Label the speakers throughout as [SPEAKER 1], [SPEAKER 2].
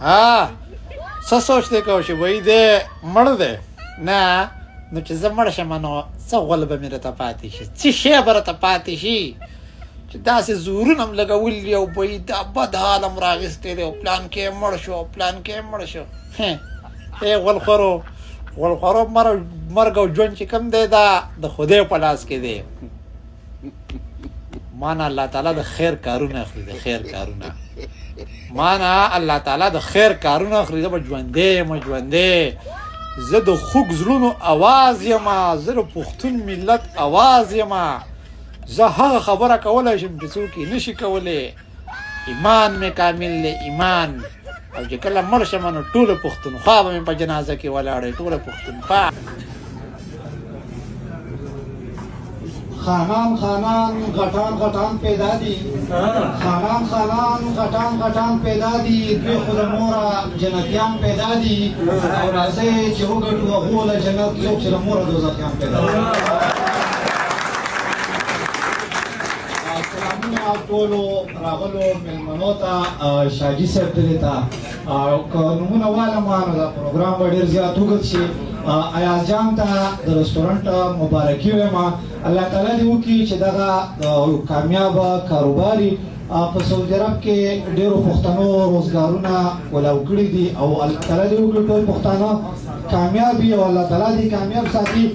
[SPEAKER 1] ها څه سوچ دی کوو چې وایي دی مړ دی نه نو چې زه مړ شم نو څه غول به مې راته پاتې شي څه شی به راته پاتې شي چې داسې زورونه م لګولي دي او وایي دا بد حال م راغیستی دی او پلان کې یې مړ شو پلان کې یې مړ شو ای غولخورو غولخورو مرګ او ژوند چې کوم دی دا د خدای په لاس کې دی مانا الله تعالی د خیر کارونه اخلي د خیر کارونه مانا الله تعالی د خیر کارونه اخلي زه به ژوندی یم ژوندی زه د خوږ زړونو اواز یم زه د پښتون ملت اواز یم زه هغه خبره کولی شم چې څوک یې نشي کولی ایمان مې کامل دی ایمان او چې کله مړ شم نو ټوله پښتونخوا به مې په جنازه کې ولاړی ټوله پښتونخوا
[SPEAKER 2] خانان خانان غټان غټان پیدا دي خانان خانان غټان غټان پیدا دي دوی خو د موره جنتیان پیدا دي او راځئ چې وګټو هغو له جنت څوک چې له موره دوزخیان پیدا دي سلامونه ټولو راغلو مېلمنو ته شاجي صاحب دلې ته که نومونه والم نو دا پروګرام به ډېر زیات اوږد شي ایاز جان ته د رستورانټ مبارکي وایم الله تعالی دې وکړي چې دغه کامیابه کاروباري په سعودي عرب کې ډېرو پښتنو روزګارونه ولاو کړي دي او الله تعالی دې وکړي ټول پښتانه کامیاب وي او الله تعالی دې کامیاب ساتي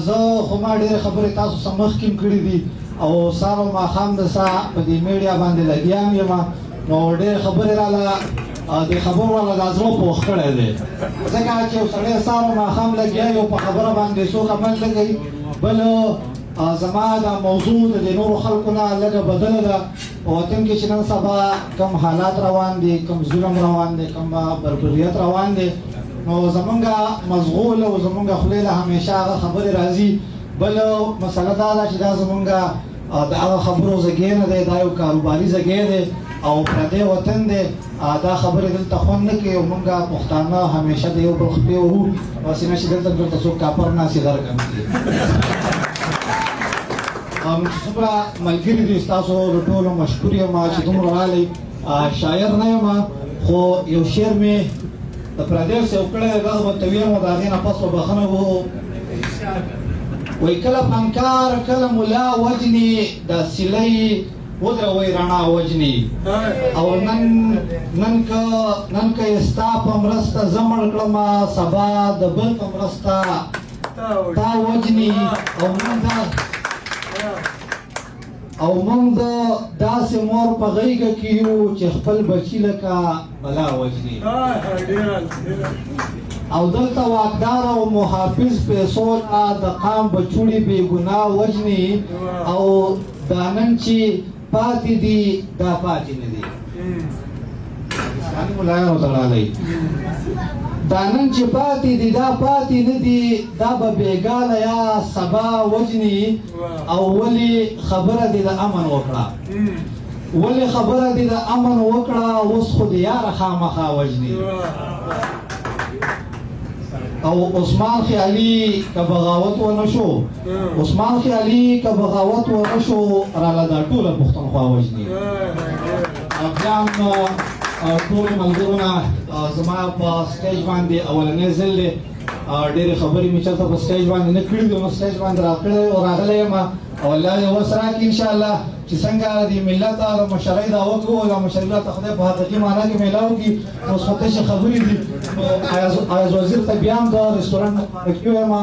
[SPEAKER 2] زه خو ما ډېرې خبرې تاسو سره مخکې کړي دي او سهار او ماښام د ساه په دې میډیا باندې لګیا یم نو ډېرې خبرې راله د خبرو والا د زړه پوخ کړی دی ځکه چې یو سړی سهار او ماښام لګیا یو په خبره باندې څوک عمل نه کوي بل زما دا موضوع د نورو خلکو نه لږه بدله ده په وطن کې چې نن سبا کم حالات روان دي کم ظلم روان دی کم بربریت روان دی نو زمونږ مشغول او زمونږ خولې له همیشه هغه خبرې راځي بل مسله دا ده چې دا زمونږ د هغه خبرو ځای نه دی دا یو کاروباري ځای دی او پردی وطن دی دا خبرې دلته خوند نه کوي او موږ پښتانه همیشه د یو بل خپې وهو داسې نه چې دلته څوک کاپر ناسي غرقم کړي څومره ملګري دي ستاسو د ټولو مشکور یم چې دومره راغلی شاعر نه یم خو یو شعر مې د پردیو سیو کړی دی دغه به ورته ویم د هغې نه پس به بښنه وو وایي کله فنکار کله ملا وجني دا سیلی ودروي رڼا وجني او نن که ستا په مرسته زه مړ کړم سبا د بل په مرسته تا وجني او موږ د داسې مور په غېږه کې یو چې خپل بچي لکه بلا وجني او دلته واکدار او محافظ پیسو د قام بچوړي بې ګناه وجني او دا نن چې پاتې دي دا پاتې نه دي ملایانو ته راغلی دا نن چې پاتې دي دا پاتې نه دي دا به بېګاله یا سبا وجني او ولې خبره دې د امن وکړه ولې خبره دې د امن وکړه اوس خو دې یاره خامخا وجني او عثمان خیالي که بغاوت ونه شو عثمان خیالي که بغاوت ونه شو راله دا ټوله پښتونخوا وژني افغان ټول ملګرونه زما په سټیج باندې اولنی ځل دی ډېرې خبرې مې چېرته په سټیج باندې نه کړي دي نو سټیج باندې راغلی یم او الله دې وس راکړي انشاءالله چې څنګه د ملت د مشرۍ دا وکړو او د مشرۍ ته خدای په حقیقي معنا کې میلاو کړي نو اوس خو تشې خبرې دي ایاز وزیر ته بیا هم د رستورانټ مبارکي وایم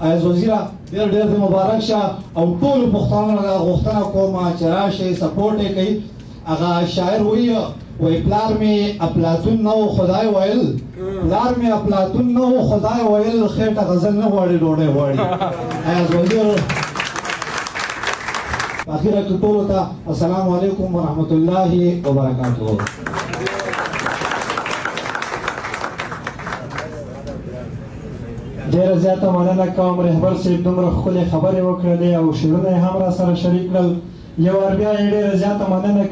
[SPEAKER 2] ایاز وزیره ډېر ډېر دې مبارک شه او ټولو پښتانو نه غوښتنه کوم چې راشئ سپورټ یې کوي هغه شاعر وایي پلار مې افلاطون نه و خدای ویل پلار مې افلاطون نه و خدای ویل خېټه غزل نه غواړي ډوډۍ غواړي ایاز وزیر اخیره کې ټولو ته السلام علیکم ورحمت الله وبرکاته
[SPEAKER 3] ډېره زیاته مننه کوم رهبر صاحب دومره ښکلې خبرې وکړلې او شعرونه یې هم را سره شریک کړل یو وار بیا یې ډېره زیاته مننه